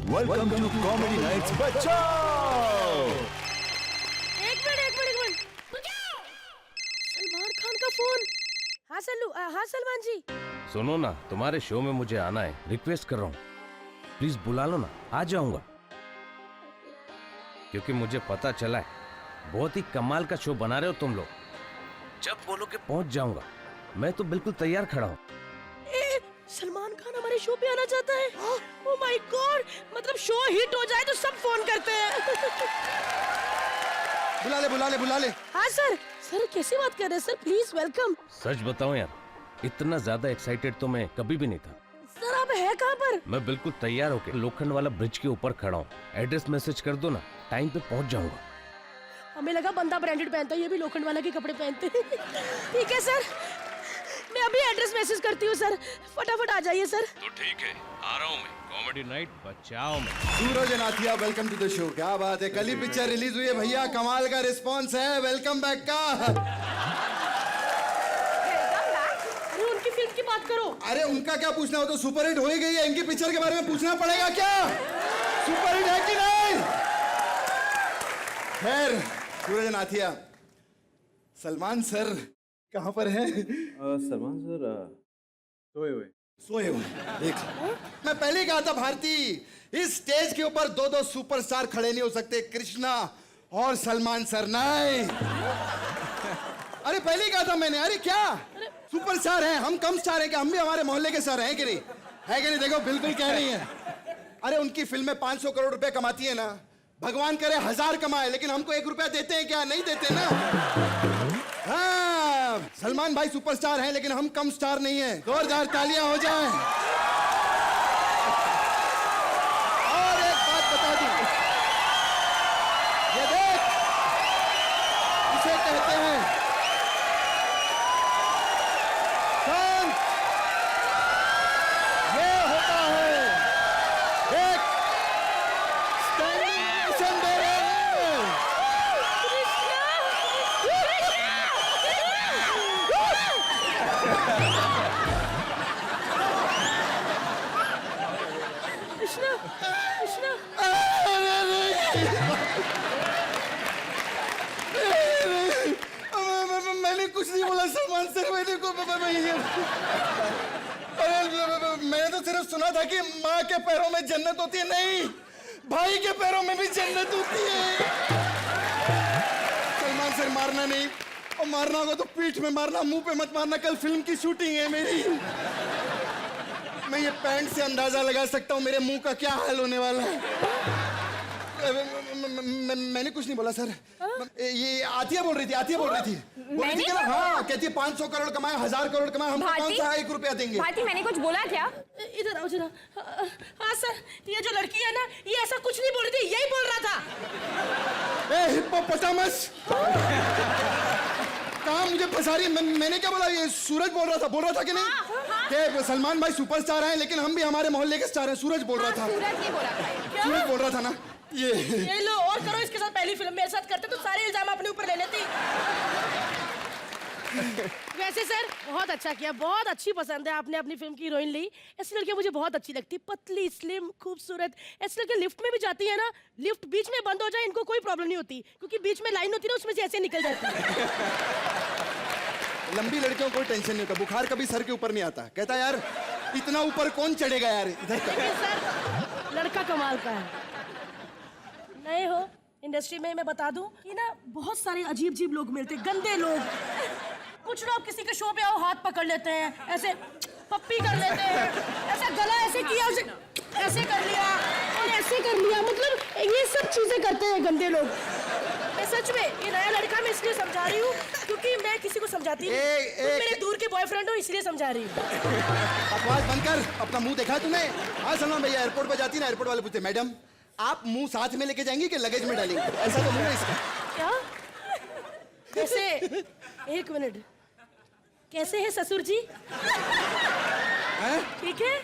Welcome to comedy nights बचाओ। एक minute Salman Khan का फोन। हाँ सल्लू, हाँ सलमान जी। सुनो ना, तुम्हारे शो में मुझे आना है, रिक्वेस्ट कर रहा हूँ, प्लीज बुला लो ना, आ जाऊंगा। क्योंकि मुझे पता चला है बहुत ही कमाल का शो बना रहे हो तुम लोग। जब बोलोगे पहुंच जाऊंगा। मैं तो बिल्कुल तैयार खड़ा हूँ। सलमान खान हमारे शो पे आना चाहता है। ओह माय गॉड, मतलब शो हिट हो जाए तो सब फोन करते हैं। बुला ले। हाँ सर कैसी बात कर रहे हैं सर, प्लीज वेलकम। सच बताऊं यार, इतना ज्यादा एक्साइटेड तो मैं कभी भी नहीं था। सर आप है कहाँ पर? मैं बिल्कुल तैयार होके लोखंड वाला ब्रिज के ऊपर खड़ा हूँ। एड्रेस मैसेज कर दो ना, टाइम पे पहुंच जाऊंगा। हमें लगा बंदा ब्रांडेड पहनता है, ये भी लोखंड वाला के कपड़े पहनते हैं। ठीक है सर, मैं अभी एड्रेस मैसेज करती हूँ सर, फटाफट आ जाइए सर। तो ठीक है, आ रहा हूँ मैं। कॉमेडी नाइट बचाओ में। Suraj Nathia, welcome to the show. क्या बात है, कल ही पिक्चर रिलीज हुई है भैया, कमाल का रिस्पांस है। वेलकम बैक का। अरे उनकी फिल्म की बात करो। अरे उनका क्या पूछना, हो तो सुपरहिट हो ही गई है, इनकी पिक्चर के बारे में पूछना पड़ेगा क्या? सुपरहिट है कि नहीं? खैर सूरज नाथिया, सलमान सर कहाँ पर है? सलमान सर सोए हुए। देख, मैं पहले ही कहा था भारती, इस स्टेज के ऊपर दो दो सुपरस्टार खड़े नहीं हो सकते, कृष्णा और सलमान सर नहीं। अरे पहले ही कहा था मैंने। अरे क्या सुपरस्टार हैं, हम कम स्टार हैं क्या? हम भी हमारे मोहल्ले के सर हैं कि नहीं? है कि नहीं? देखो बिल्कुल कह रही हैं। अरे उनकी फिल्में 500 करोड़ रुपए कमाती है ना, भगवान करे 1000 कमाए, लेकिन हमको 1 रुपया देते हैं क्या? नहीं देते ना। हाँ, सलमान भाई सुपरस्टार हैं, लेकिन हम कम स्टार नहीं हैं। जोरदार तालियां हो जाएं। और एक बात बता दूं, ये देख, इसे कहते हैं शांत। ये होता है एक स्टैंडिंग ओवेशन दे रहे हैं। मैंने कुछ नहीं बोला सलमान सर, मैंने मैंने तो सिर्फ सुना था कि माँ के पैरों में जन्नत होती है। नहीं, भाई के पैरों में भी जन्नत होती है। सलमान सर मारना नहीं, और मारना होगा तो पीठ में मारना, मुंह पे मत मारना। कल फिल्म की शूटिंग है मेरी। मैं ये पैंट से अंदाजा लगा सकता हूँ मेरे मुंह का क्या हाल होने वाला है। मैंने कुछ नहीं बोला सर। ये आतिया बोल रही थी बोल रही थी कि ना, हाँ कहती है 500 करोड़ कमाए, 1000 करोड़ कमाए, हमको कौन सा 1 रुपया देंगे? भारती, मैंने कुछ बोला क्या? इधर आओ जरा। हाँ सर, ये जो लड़की है ना, ये ऐसा कुछ नहीं बोल रही थी, यही बोल रहा था। ए हिप्पोपोटामस, कहाँ मुझे फंसा रही है? मैंने क्या बोला? ये सूरज बोल रहा था कि नहीं कि सलमान भाई सुपरस्टार हैं, लेकिन हम भी हमारे मोहल्ले के स्टार हैं। सूरज बोल रहा था। सूरज बोल रहा था ना। ये लो और करो इसके साथ, पहली फिल्म मेरे साथ करते तो सारे इल्जाम अपने ऊपर ले लेती। वैसे सर बहुत अच्छा किया, बहुत अच्छी पसंद है आपने अपनी फिल्म की हीरोइन ली। ऐसी लड़कियां मुझे बहुत अच्छी लगती, पतली स्लिम खूबसूरत। ऐसी लड़कियां लिफ्ट में भी जाती है ना, लिफ्ट बीच में बंद हो जाए इनको कोई प्रॉब्लम नहीं होती, क्योंकि बीच में लाइन होती है ना, उसमें से ऐसे निकल जाती है। लंबी लड़कियों को कोई टेंशन नहीं होता, बुखार कभी सर के ऊपर नहीं आता। कहता यार इतना ऊपर कौन चढ़ेगा यार इधर का। सर लड़का कमाल का है। नए हो इंडस्ट्री में, मैं बता दूं कि ना बहुत सारे अजीब अजीब लोग मिलते, गंदे लोग। कुछ लोग किसी के शो पे आओ हाथ पकड़ लेते हैं, ऐसे पप्पी कर लेते हैं, ऐसा गला ऐसे किया, उसे ऐसे कर लिया और ऐसे कर लिया, मतलब ये सब चीजें करते हैं गंदे लोग। मैं सच में ये नया लड़का मैं इसलिए समझा रही हूँ क्योंकि मैं किसी को समझाती नहीं, मेरे दूर के बॉयफ्रेंड हो इसलिए समझा रही हूँ। बकवास बंद कर, अपना मुंह देखा तूने? हाँ सलमान भैया एयरपोर्ट पर जाती ना, एयरपोर्ट वाले पूछते मैडम आप मुंह साथ में लेके जाएंगी कि लगेज में डालेंगे? ऐसा तो मुंह है इसका। क्या? कैसे? एक मिनट, कैसे है ससुर जी? ठीक है?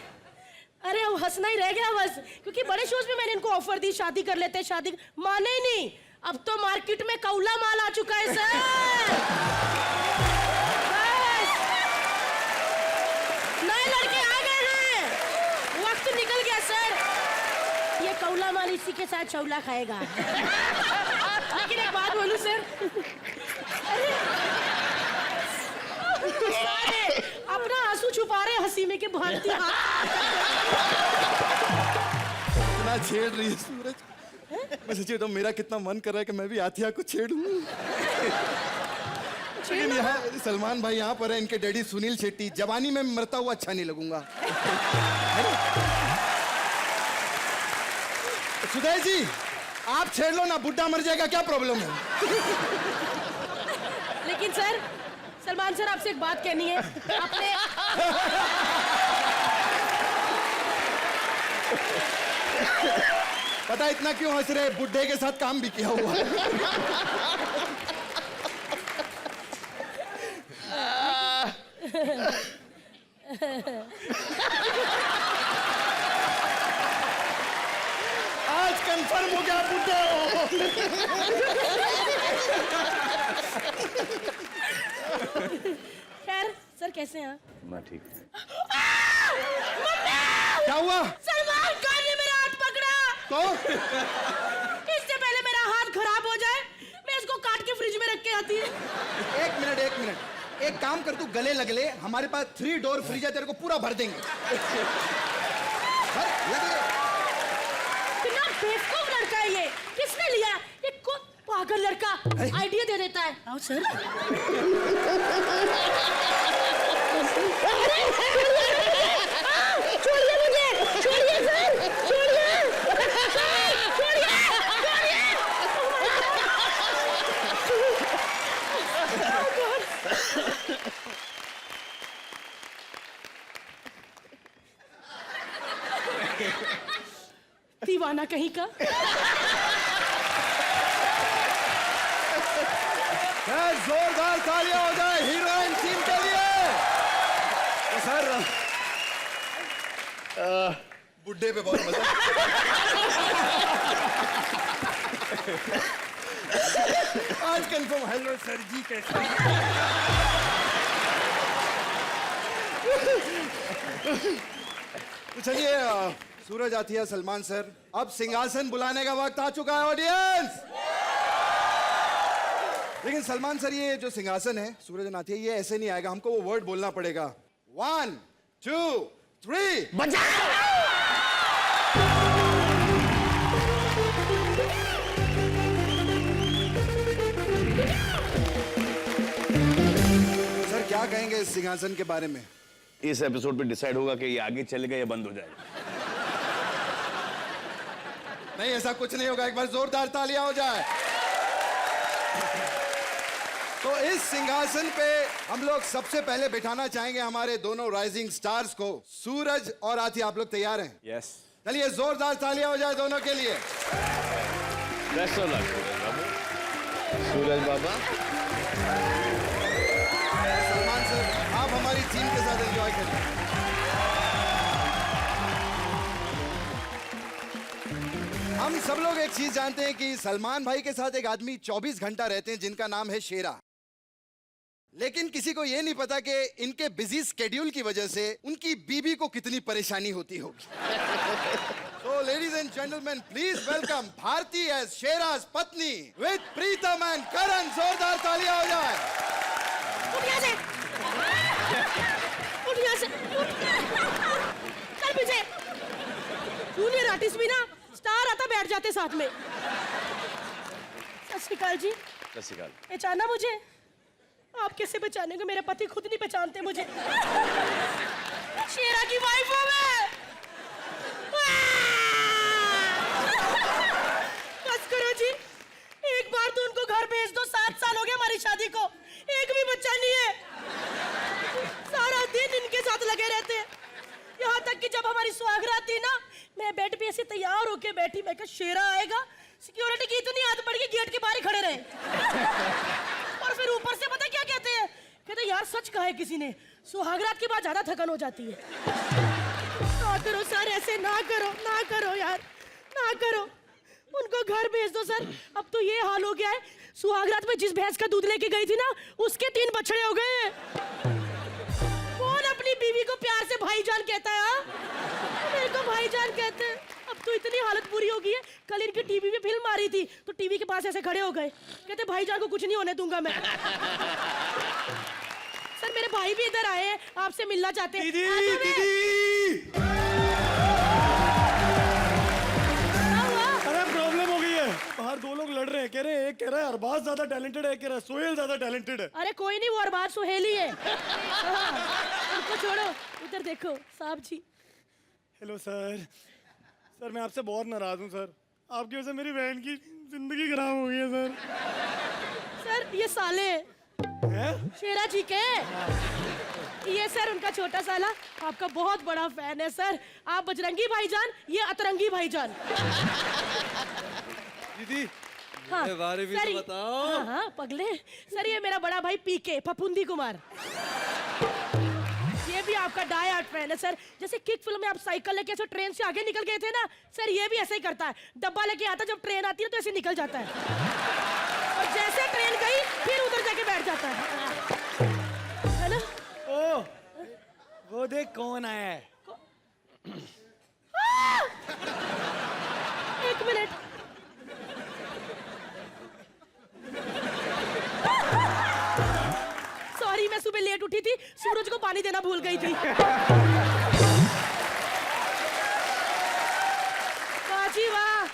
अरे अब हंसना ही रह गया बस, क्योंकि बड़े शोज में मैंने इनको ऑफर दी शादी कर लेते हैं, शादी माने ही नहीं। अब तो मार्केट में कौला माल आ चुका है सर। बस नए लड़के आ गए हैं, वक्त निकल गया सर। ये कौला माल इसी के साथ चौला खाएगा। लेकिन एक बात बोलूं सर, अरे अपना आंसू छुपा रहे हंसी में के भारतीय इतना छेड़ रही है सूरज। मैं सच्ची तो मेरा कितना मन कर रहा है कि मैं भी आथिया को छेड़ूं। लेकिन यहाँ सलमान भाई यहाँ पर है, इनके डैडी सुनील शेट्टी। जवानी में मरता हुआ अच्छा नहीं लगूंगा। सुधय जी आप छेड़ लो ना, बुड्ढा मर जाएगा, क्या प्रॉब्लम है? लेकिन सर, सलमान सर आपसे एक बात कहनी है। आपने पता इतना क्यों हंस रहे? बुड्ढे के साथ काम भी किया हुआ। आज कंफर्म हो गया बुड्ढे हो। खैर सर कैसे हैं? मैं ठीक। क्या हुआ? सलमान खान ने मेरा हाथ पकड़ा। तो इससे पहले मेरा हाथ खराब हो जाए, मैं इसको काट के फ्रिज में रख के आती है। एक मिनट, एक काम कर, तू गले लग ले, हमारे पास 3 डोर फ्रिज है, तेरे को पूरा भर देंगे। लग ले। कितना बेवकूफ लड़का है ये, किसने लिया? एक को पागल लड़का आइडिया दे देता है। आओ सर। छोड़िए मुझे, छोड़िए सर, छोड़िए, छोड़िए, दीवाना कहीं का। जोरदार तालियां हो जाए हीरोइन टीम के लिए। तो सर बुड्ढे पे बहुत मजा। आज कंफर्म। हेलो सर जी, कैसे? तो चलिए सूरज आथिया, सलमान सर, अब सिंहासन बुलाने का वक्त आ चुका है ऑडियंस। लेकिन सलमान सर, ये जो सिंहासन है सूरज नाथिया, ये ऐसे नहीं आएगा, हमको वो वर्ड बोलना पड़ेगा। 1 2 3 बजाओ। सर क्या कहेंगे इस सिंहासन के बारे में? इस एपिसोड पे डिसाइड होगा कि ये आगे चलेगा या बंद हो जाएगा। नहीं, ऐसा कुछ नहीं होगा। एक बार जोरदार तालियां हो जाए। तो इस सिंहासन पे हम लोग सबसे पहले बिठाना चाहेंगे हमारे दोनों राइजिंग स्टार्स को, सूरज और आथिया। आप लोग तैयार हैं? यस। चलिए जोरदार तालियां हो जाए दोनों के लिए। Best of luck Suraj Baba. Salman sir, आप हमारी टीम के साथ एंजॉय करिए। हम सब लोग एक चीज जानते हैं कि सलमान भाई के साथ एक आदमी 24 घंटा रहते हैं जिनका नाम है शेरा। लेकिन किसी को यह नहीं पता कि इनके बिजी स्केड्यूल की वजह से उनकी बीवी को कितनी परेशानी होती होगी। So ladies and gentlemen, please welcome Bharti as शेरा's पत्नी with प्रीतम and करण। जोरदार तालियां हो जाए। उठ यहाँ से, उठ यहाँ से, चल पीछे। जूनियर आर्टिस्ट भी ना स्टार आता बैठ जाते साथ में। सत श्री अकाल जी। सत श्री अकाल। पहचाना मुझे? आप कैसे पहचानेंगे, मेरे पति खुद नहीं पहचानते मुझे। शेरा की वाइफ हूँ मैं। बस करो जी, एक बार तो उनको घर भेज दो। 7 साल हो गए हमारी शादी को, एक भी बच्चा नहीं है। सारा दिन इनके साथ लगे रहते हैं। यहाँ तक कि जब हमारी सुहागरात थी ना, मैं बेड पे ऐसे तैयार होके बैठी, मैं कहा शेरा आएगा। सिक्योरिटी की इतनी आदत पड़ गई, गेट के बाहर ही खड़े रहे। और फिर ऊपर से पता क्या कहते हैं? कहते यार सच कहा है किसी ने, सुहागरात के बाद ज्यादा थकान हो जाती है। ना करो सर, ऐसे ना करो, ना करो यार, ना करो। उनको घर भेज दो सर। अब तो ये हाल हो गया है, सुहागरात में जिस भैंस का दूध लेके गई थी ना, उसके 3 बछड़े हो गए। कौन अपनी बीवी को प्यार से भाईजान कहता है? हाँ, मेरे को भाईजान कहते हैं। अब अब तो इतनी हालत बुरी हो गई है, कल इनकी टीवी पे फिल्म आ रही थी तो टीवी के पास ऐसे खड़े हो गए, कहते भाईजान को कुछ नहीं होने दूंगा मैं। सर मेरे भाई भी इधर आए हैं, आपसे मिलना चाहते हैं। दीदी, आ जाओ बे। दीदी। क्या हुआ? अरे प्रॉब्लम हो गई है, बाहर दो लोग लड़ रहे हैं, कह रहे हैं एक कह रहा है अरबाज ज्यादा टैलेंटेड है, एक कह रहा है सोहेल ज्यादा टैलेंटेड है। अरे कोई नहीं, वो अरबाज सुहेली है। हाँ, उनको छोड़ो, इधर देखो साहब जी। हेलो सर, सर मैं आपसे बहुत नाराज हूँ सर, आपकी वजह से मेरी बहन की जिंदगी खराब हो गई है सर। सर ये साले हैं? शेरा जी के, ये सर उनका छोटा साला आपका बहुत बड़ा फैन है सर। आप बजरंगी भाईजान, ये अतरंगी भाईजान। दीदी हाँ, मेरे बारे में सर, तो बताओ। हाँ हाँ पगले, सर ये मेरा बड़ा भाई पीके फफूंदी कुमार, ये भी आपका डाई हार्ट फैन है सर। जैसे किक फिल्म में आप साइकिल लेके ऐसे ट्रेन से आगे निकल गए थे ना सर, ये भी ऐसे ही करता है, डब्बा लेके आता जब ट्रेन आती है तो ऐसे निकल जाता है, और जैसे ट्रेन गई फिर उधर जाके बैठ जाता है ना। ओ, वो देख कौन आया है। एक मिनट, सॉरी मैं सुबह लेट उठी थी, सूरज को पानी देना भूल गई थी। वाह जी वाह,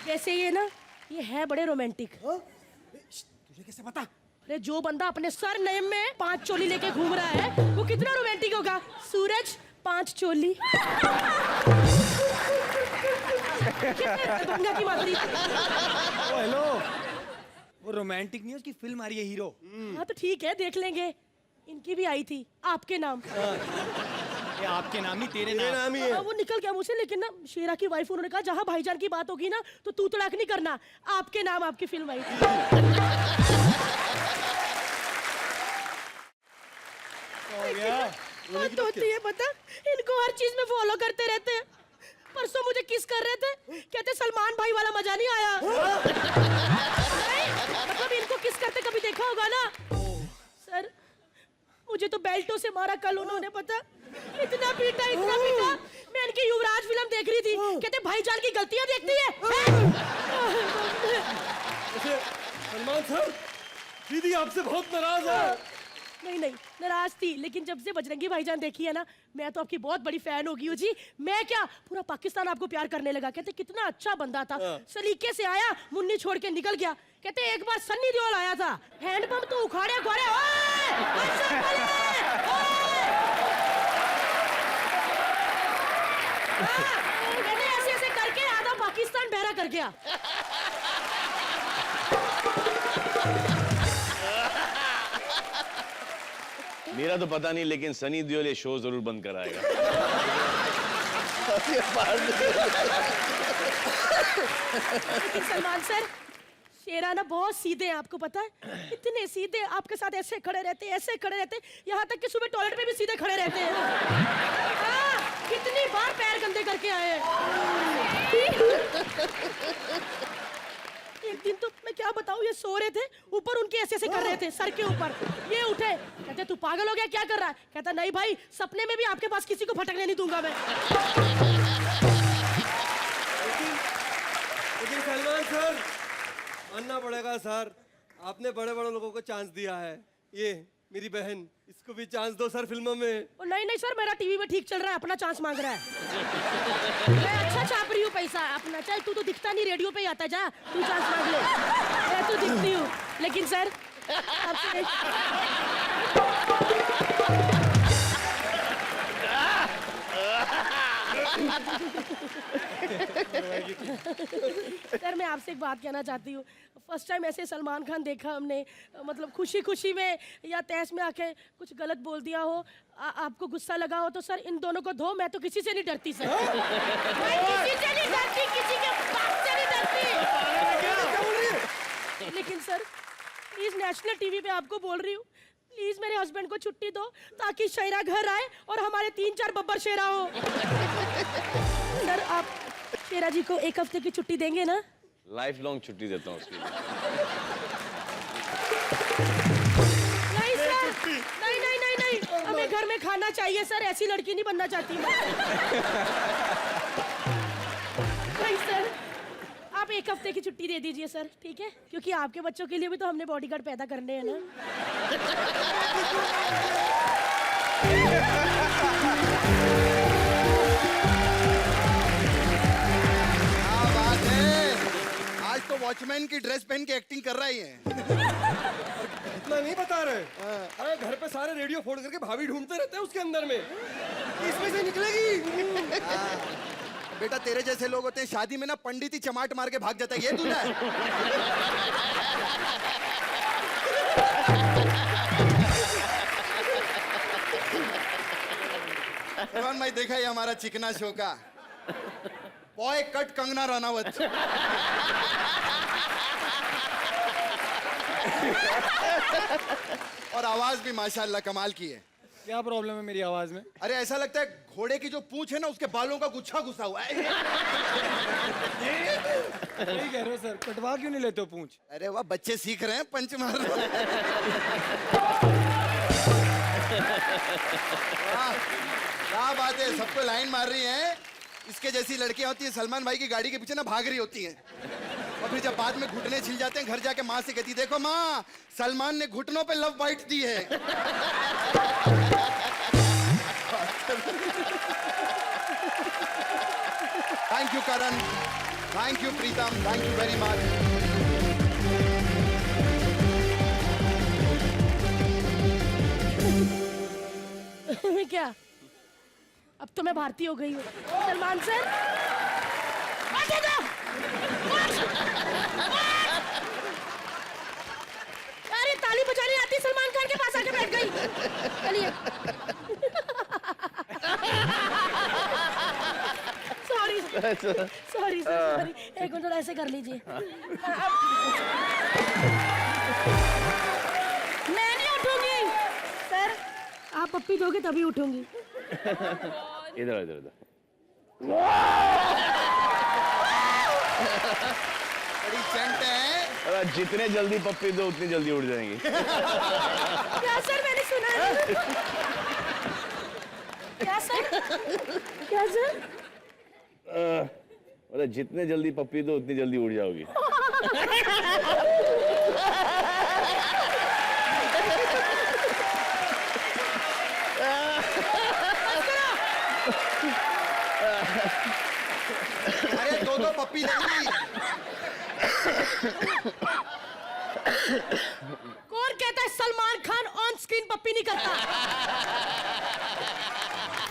वैसे ये ना ये है बड़े रोमांटिक। तुझे कैसे पता? अरे जो बंदा अपने सर नेम में 5 चोली लेके घूम रहा है वो कितना रोमांटिक होगा। सूरज 5 चोली। गंगा की माधुरी। ओ हेलो, वो रोमांटिक नहीं है, उसकी फिल्म आ रही है हीरो। हाँ तो ठीक है देख लेंगे, इनकी भी आई थी आपके नाम। ये आपके नाम नहीं तेरे नाम ही है। वो निकल गया मुझसे, लेकिन ना शेरा की वाइफ उन्होंने कहा जहाँ भाईजान की बात होगी ना तो तू तड़ाक नहीं करना, आपके नाम आपकी फिल्म आई थी। हो गया। बात तो होती है पता, इनको हर चीज में फॉलो करते रहते हैं। परसों मुझे किस कर रहे थे, कहते सलमान भाई वाला मजा नहीं आया। नहीं, मतलब इनको किस करते कभी देखा होगा ना सर। मुझे तो बेल्टों से मारा कल उन्होंने, पता इतना पीटा इतना पीटा। मैं इनकी युवराज फिल्म देख रही थी, कहते भाईजान की गलतियां देखती है। सलमान सर, दीदी आपसे बहुत नाराज है। नहीं नहीं नाराज थी, लेकिन जब से बजरंगी भाईजान देखी है ना मैं तो आपकी बहुत बड़ी फैन हो गई हूँ जी। मैं क्या पूरा पाकिस्तान आपको प्यार करने लगा। कहते कितना अच्छा बंदा था, सलीके से आया, मुन्नी छोड़ के निकल गया। कहते एक बार सन्नी देओल आया था, हैंडपंप तो उखाड़े उखाड़े, कहते ऐसे ऐसे करके आधा पाकिस्तान बहरा कर गया। मेरा तो पता नहीं, लेकिन सनी देओल ये शो जरूर बंद कराएगा। लेकिन सलमान सर, शेरा ना बहुत सीधे हैं, आपको पता है, इतने सीधे, आपके साथ ऐसे खड़े रहते, ऐसे खड़े रहते, यहाँ तक कि सुबह टॉयलेट में भी सीधे खड़े रहते हैं। कितनी बार पैर गंदे करके आए हैं। एक दिन तो मैं क्या बताऊं, ये सो रहे थे, ऊपर उनके ऐसे ऐसे कर रहे थे सर के ऊपर, ये उठे, कहते तू पागल हो गया क्या कर रहा है। कहता नहीं भाई, सपने में भी आपके पास किसी को फटकने नहीं दूंगा मैं। लेकिन सलमान सर, मानना पड़ेगा सर, आपने बड़े बड़े लोगों को चांस दिया है। ये मेरी बहन, इसको भी चांस दो सर फिल्मों में। नहीं नहीं सर, मेरा टीवी में ठीक चल रहा है, अपना चांस मांग रहा है। मैं अच्छा छाप रही हूँ पैसा अपना। चल तू तो दिखता नहीं, रेडियो पे ही आता, जा तू चांस मांग ले। मैं तो दिखती हूँ, लेकिन सर आपसे सर मैं आपसे एक बात कहना चाहती हूँ। फर्स्ट टाइम ऐसे सलमान खान देखा हमने, मतलब खुशी खुशी में या तहस में आके कुछ गलत बोल दिया हो, आपको गुस्सा लगा हो तो सर इन दोनों को धो। मैं तो किसी से नहीं डरती सर, मैं किसी से नहीं डरती, किसी के बाप से नहीं डरती। लेकिन सर प्लीज नेशनल टीवी पे आपको बोल रही हूँ, प्लीज मेरे हस्बैंड को छुट्टी दो ताकि शेरा घर आए और हमारे 3-4 बब्बर शेरा हो। सर आप शेरा जी को 1 हफ्ते की छुट्टी देंगे ना? लाइफ लॉन्ग छुट्टी देता हूँ उसके लिए। नहीं सर, नहीं नहीं नहीं नहीं, हमें घर में खाना चाहिए सर, ऐसी लड़की नहीं बनना चाहती मैं। नहीं सर, आप 1 हफ्ते की छुट्टी दे दीजिए सर, ठीक है? क्योंकि आपके बच्चों के लिए भी तो हमने बॉडीगार्ड पैदा करने हैं ना। क्या बात है, आज तो वॉचमैन की ड्रेस पहन के एक्टिंग कर रही है। इतना नहीं बता रहे। अरे घर पे सारे रेडियो फोड़ करके भाभी ढूंढते रहते हैं उसके अंदर में, इसमें से निकलेगी। बेटा तेरे जैसे लोग होते हैं शादी में ना, पंडित ही चमाट मार के भाग जाता है, ये तू ना। कौन भाई देखा ये हमारा चिकना शो का बॉय कट कंगना रनावत। और आवाज भी माशाल्लाह कमाल की है। क्या प्रॉब्लम है मेरी आवाज में? अरे ऐसा लगता है घोड़े की जो पूंछ है ना, उसके बालों का गुच्छा घुसा हुआ है। सही कह रहे हो सर, कटवा क्यों नहीं लेते हो पूंछ? अरे वाह, बच्चे सीख रहे हैं पंच मार। वाह, क्या बात है, सबको लाइन मार रही हैं। इसके जैसी लड़कियां होती है सलमान भाई की गाड़ी के पीछे ना भाग रही होती हैं, और फिर जब बाद में घुटने छिल जाते हैं घर जाके माँ से कहती, देखो माँ सलमान ने घुटनों पे लव बाइट दी है। Thank you Karan, thank you Pritam, thank you very much. क्या अब तो मैं भारतीय हो गई हूँ। सलमान सर अरे ताली बजानी आती, सलमान खान के पास आके बैठ गई। चलिए सॉरी सॉरी सॉरी, एक मिनट ऐसे कर लीजिए। मैं नहीं उठूंगी सर, आप पप्पी दोगे तभी उठूंगी। इधर इधर इधर। बड़ी चंट है। अरे जितने जल्दी पप्पी दो उतनी जल्दी उड़ जाएंगी। क्या सर, मैंने सुना है। क्या सर, क्या सर? अरे जितने जल्दी पप्पी दो उतनी जल्दी उड़ जाओगी। अरे दो पप्पी लेंगी। कौन कहता है सलमान खान ऑन स्क्रीन पप्पी नहीं करता?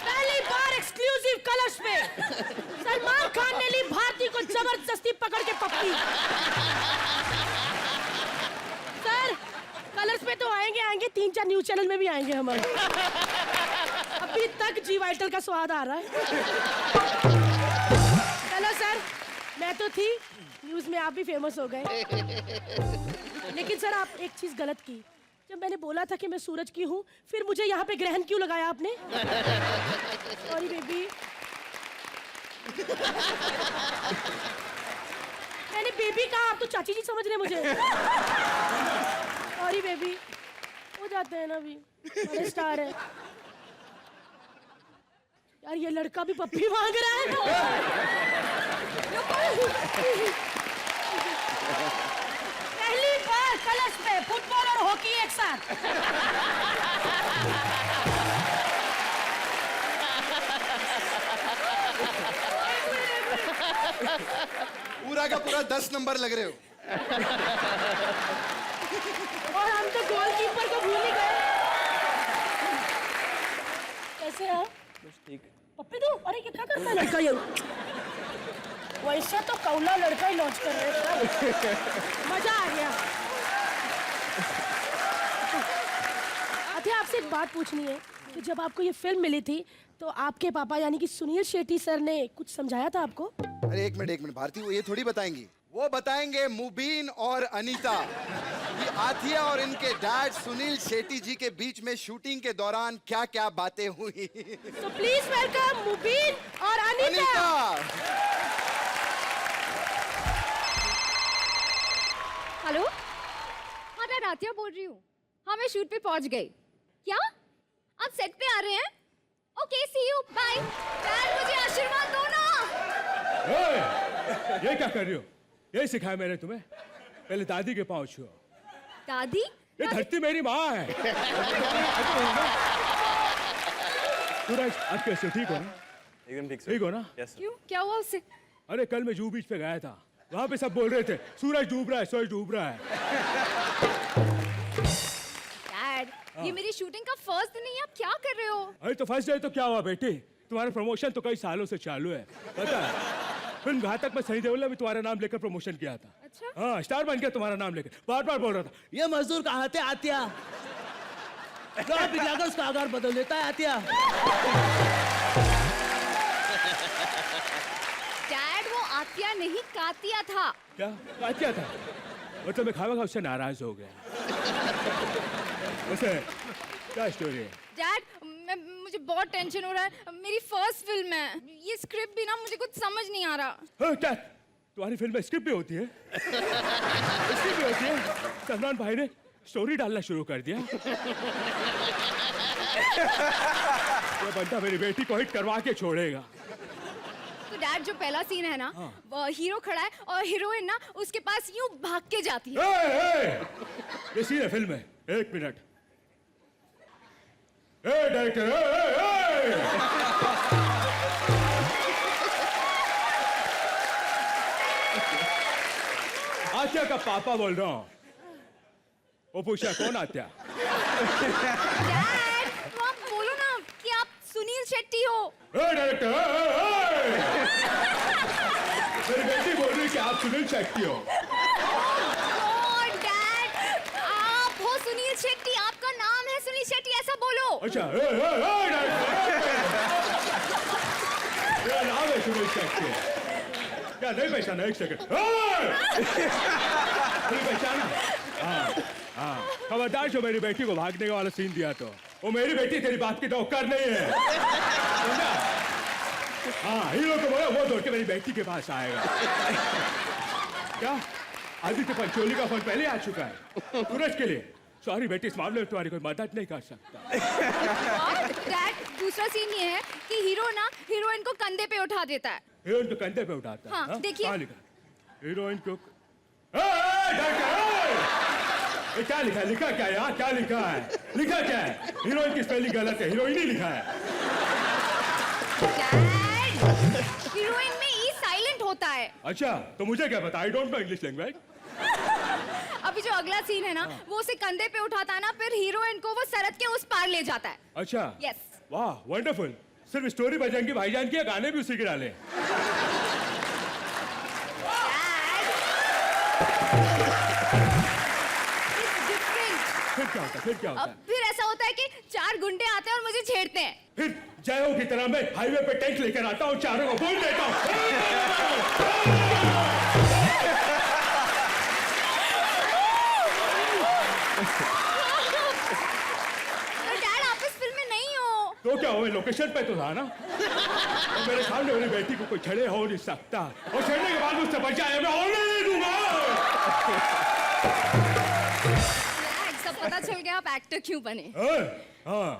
पहली बार एक्सक्लूसिव कलर्स पे सलमान खान ने ली भारती को जबरदस्ती पकड़ के पप्पी। सर कलर्स पे तो आएंगे आएंगे, 3-4 न्यूज चैनल में भी आएंगे हमारे। अभी तक जी वाइटल का स्वाद आ रहा है। चलो सर, मैं तो थी न्यूज में, आप भी फेमस हो गए। लेकिन सर आप एक चीज गलत की, जब मैंने बोला था कि मैं सूरज की हूँ, फिर मुझे यहाँ पे ग्रहण क्यों लगाया आपने? सॉरी बेबी, मैंने बेबी कहा, आप तो चाची जी समझ रहे मुझे। सॉरी बेबी, हो जाते हैं ना, अभी बड़े स्टार है यार। ये लड़का भी पप्पी मांग रहा है। पहली बार कलश पे फुटबॉल और हॉकी एक साथ। पूरा का पूरा 10 नंबर लग रहे हो। और हम तो गोलकीपर को भूल ही गए। कैसे आप? ठीक। पप्पी दो? अरे ये क्या करता है लड़का ये? वैसे तो कौला लड़का ही लॉन्च कर रहे हैं। मजा आ गया। अच्छा आपसे एक बात पूछनी है कि जब आपको ये फिल्म मिली थी तो आपके पापा यानी कि सुनील शेट्टी सर ने कुछ समझाया था आपको? अरे एक मिनट भारती, वो ये थोड़ी बताएंगी, वो बताएंगे मुबीन और अनीता कि आथिया और इनके डैड सुनील शेट्टी जी के बीच में शूटिंग के दौरान क्या क्या बातें हुई। तो प्लीज वेलकम मुबीन और अनीता। हेलो, हाँ मैं रातिया बोल रही हूँ। हाँ मैं शूट पे पहुँच गई। क्या आप सेट पे आ रहे हैं? Okay see you bye. यार मुझे आशीर्वाद दो ना। ये क्या कर रही हो? यही सिखाया मैंने तुम्हें। पहले दादी के पाँव छुओ। दादी? ये धरती मेरी माँ है। सूरज, आज कैसे ठीक हो ना? एकदम ठीक हो ना? क्यों? क्या हुआ उससे? अरे कल मैं जूहू बीच पे गया था, वहां पे सब बोल रहे थे सूरज डूब रहा है, सूरज डूब रहा है। डैड, ये मेरी शूटिंग का फर्स्ट दिन नहीं है, आप क्या कर रहे हो? अरे तो फर्स्ट डे तो क्या हुआ बेटी, तुम्हारा प्रमोशन तो कई सालों से चालू है, पता है? फिल्म घातक में सनी देओल ने भी तुम्हारा नाम लेकर प्रमोशन किया था। अच्छा? हाँ, स्टार बन गया तुम्हारा नाम लेकर, बार बार बोल रहा था ये मजदूर कहाँ थे आतिया, पिघलाकर उसका आकार बदल देता है आतिया। डैड, वो आतिया नहीं कातिया था। क्या आतिया था? मतलब मैं खावा खा उससे नाराज हो गया। वैसे क्या स्टोरी है? डैड, मुझे बहुत टेंशन हो रहा है, मेरी फर्स्ट फिल्म है, ये स्क्रिप्ट भी ना मुझे कुछ समझ नहीं आ रहा। हाँ, क्या तुम्हारी फिल्म में स्क्रिप्ट भी होती है? स्क्रिप्ट भी होती है? सलमान भाई ने स्टोरी डालना शुरू कर दिया। ये बंदा मेरी बेटी को हिट करवा के छोड़ेगा। तो डैड, जो पहला सीन है ना, वो हीरो खड़ा है और हीरोइन ना उसके पास यूं भाग के जाती है। ये सीन है फिल्म में। एक मिनट, डायरेक्टर, आत्या का पापा बोल रहा हूँ। वो पूछा कौन आत्या? डैड, तो आप बोलो ना कि आप सुनील शेट्टी हो। डायरेक्टर, मेरी बेटी बोल रही कि आप सुनील शेट्टी हो। ओह डैड, आप हो सुनील शेट्टी, आपका नाम है सुनील शेट्टी, ऐसा बोलो। अच्छा, मेरा नाम है सुनील शेट्टी। क्या नहीं पहचाना? एक सेकंड, नहीं पहचाना? हाँ, खबरदार जो मेरी बेटी को भागने का वाला सीन दिया तो वो मेरी बेटी तेरी बाप की नौकर नहीं है, समझा? हाँ, हीरो को बोला वो दौड़ के मेरी बेटी के पास आएगा। क्या आदित्य पंचोली का फोन पहले आ चुका है सूरज के लिए? सॉरी बेटी, इस मामले में तुम्हारी कोई मदद नहीं कर सकता। डैड, दूसरा सीन ये है कि हीरो ना हीरोइन को कंधे पे उठा देता है। हीरोइन को कंधे पे उठाता है? हाँ, देखिए। कहाँ लिखा? हीरोइन को क्या लिखा है? लिखा क्या है यहाँ? क्या लिखा है? लिखा क्या है? हीरोइन की स्पेलिंग गलत है, हीरोइन ही लिखा है। डैड, हीरोइन में ई साइलेंट होता है। अच्छा, तो मुझे क्या पता? I don't know English language. अभी जो अगला सीन है ना, वो उसे कंधे पे उठाता है ना, फिर हीरोइन को वो सरहद के उस पार ले जाता है। अच्छा, यस। वाह, वंडरफुल। सिर्फ स्टोरी बजाएंगे भाईजान की, गाने भी उसी के डाले। फिर क्या होता है? फिर क्या होता अब है? फिर ऐसा होता है कि 4 गुंडे आते हैं और मुझे छेड़ते हैं। फिर जय हो की तरह मैं हाईवे पे टैंक लेकर आता हूँ, चारों को बोल देता हूँ। डैड, आप इस फिल्म में नहीं हो। तो क्या हुआ? लोकेशन पे तो था ना। और मेरे सामने मेरी बेटी को कोई छेड़े हो नहीं सकता, और छेड़ने के बाद मुझसे बचाए मैं होने नहीं दूंगा। डैड, सब पता चल गया आप एक्टर क्यों बने। हाँ।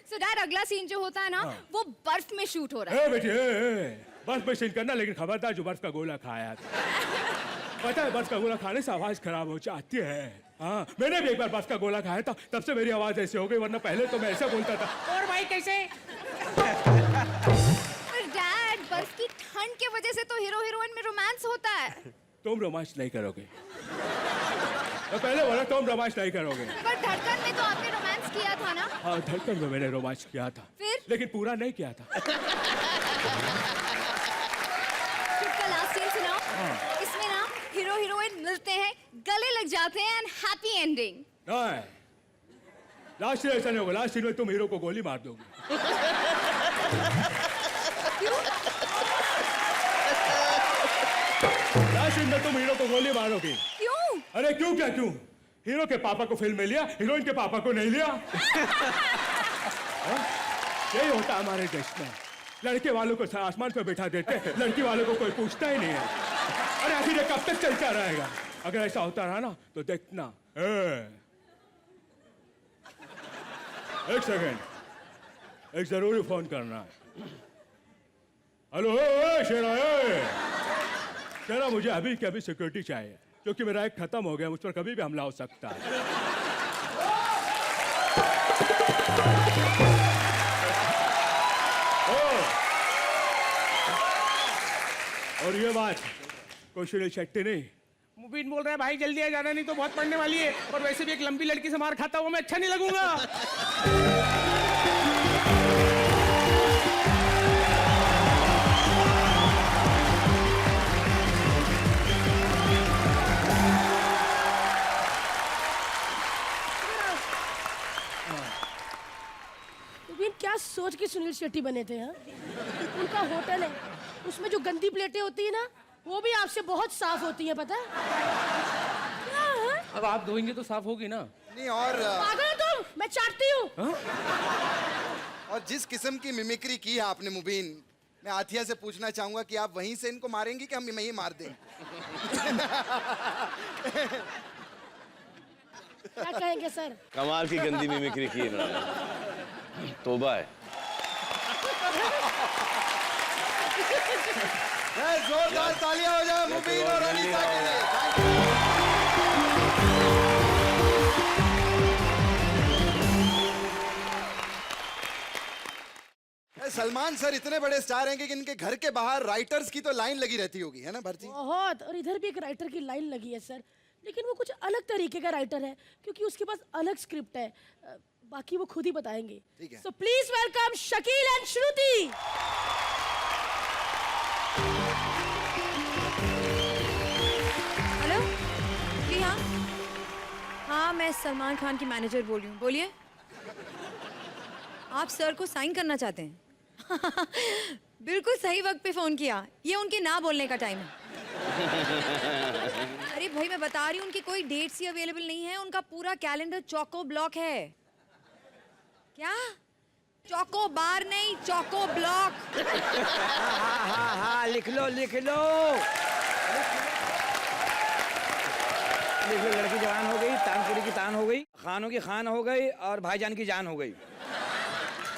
सो डैड, अगला सीन जो होता है ना, वो बर्फ में शूट हो रहा है। बेटी, बर्फ में सीन करना, लेकिन खबरदार जो बर्फ का गोला खाया था। पता है बर्फ का गोला खाने से आवाज खराब हो जाती है। हाँ, मैंने भी एक बार बर्फ का गोला खाया था, तब से मेरी आवाज ऐसे हो गई, वरना पहले तो मैं ऐसे बोलता था। और भाई कैसे? पर डैड, बर्फ की ठंड की वजह से तो हीरो हीरोइन में रोमांस होता है। तुम रोमांस नहीं करोगे। मैं पहले बोला तुम रोमांस नहीं करोगे। पर धड़कन में तो आपने रोमांस किया था ना। हाँ, धड़कन में मैंने रोमांस किया था, फिर? लेकिन पूरा नहीं किया था। का लास्ट सीन सुनाओ। इसमें ना हीरो हीरोइन मिलते हैं, गले लग जाते हैं एंड हैप्पी एंडिंग। नहीं, लास्ट सीन ऐसा नहीं होगा। लास्ट सीन में तुम हीरो को गोली मार दोगे। लास्ट सीन में तुम हीरो को गोली मारोगे। क्यों? अरे क्यों क्या क्यों? हीरो के पापा को फिल्म में लिया, हीरोइन के पापा को नहीं लिया। यही होता हमारे देश में। लड़के वालों को आसमान पे बिठा देते, लड़की वालों को कोई पूछता ही नहीं है। अरे आखिर ये कब तक चलता रहेगा? अगर ऐसा होता रहा ना तो देखना। एक सेकेंड, एक जरूरी फोन करना है। हेलो शेरा, जरा मुझे अभी के अभी सिक्योरिटी चाहिए, क्योंकि मेरा एक खत्म हो गया, मुझ पर कभी भी हमला हो सकता है। और ये बात कोई सुनील शेट्टी नहीं, मुबीन बोल रहा है भाई जल्दी आ जाना, नहीं तो बहुत पढ़ने वाली है, और वैसे भी एक लंबी लड़की से मार खाता हुआ मैं अच्छा नहीं लगूंगा। मुबीन क्या सोच के सुनील शेट्टी बने थे? हाँ, उनका होटल है, उसमें जो गंदी प्लेटें होती है ना, वो भी आपसे बहुत साफ होती है, पता है? क्या है? अब आप धोएंगे तो साफ होगी ना। नहीं, और पागल हो तुम, मैं चाटती हूँ। और जिस किस्म की मिमिक्री की है आपने मुबीन, मैं आथिया से पूछना चाहूंगा कि आप वहीं से इनको मारेंगी कि हम यहीं मार दें? क्या कहेंगे सर? कमाल की गंदी मिमिक्री की इन्होंने, तौबा है। जोरदार तालियां हो जाए मुबीन और अनीता के लिए। सलमान सर इतने बड़े स्टार हैं कि इनके घर के बाहर राइटर्स की तो लाइन लगी रहती होगी, है ना भरती? बहुत, और इधर भी एक राइटर की लाइन लगी है सर, लेकिन वो कुछ अलग तरीके का राइटर है, क्योंकि उसके पास अलग स्क्रिप्ट है। बाकी वो खुद ही बताएंगे। ठीक है। So please welcome Shakeel and Shruti. Hello जी, हाँ हाँ, मैं सलमान खान की मैनेजर बोल रही हूँ, बोलिए। आप सर को साइन करना चाहते हैं? बिल्कुल सही वक्त पे फोन किया, ये उनके ना बोलने का टाइम है। अरे भाई मैं बता रही हूँ, उनकी कोई डेट्स ही अवेलेबल नहीं है, उनका पूरा कैलेंडर चौको ब्लॉक है। क्या? चौको बार नहीं, चौको ब्लॉक। हाँ, लिख लो लिख लो। देखो, लड़की जवान हो गई, तानपुरी की तान हो गई, खानों की खान हो गई, और भाईजान की जान हो गई।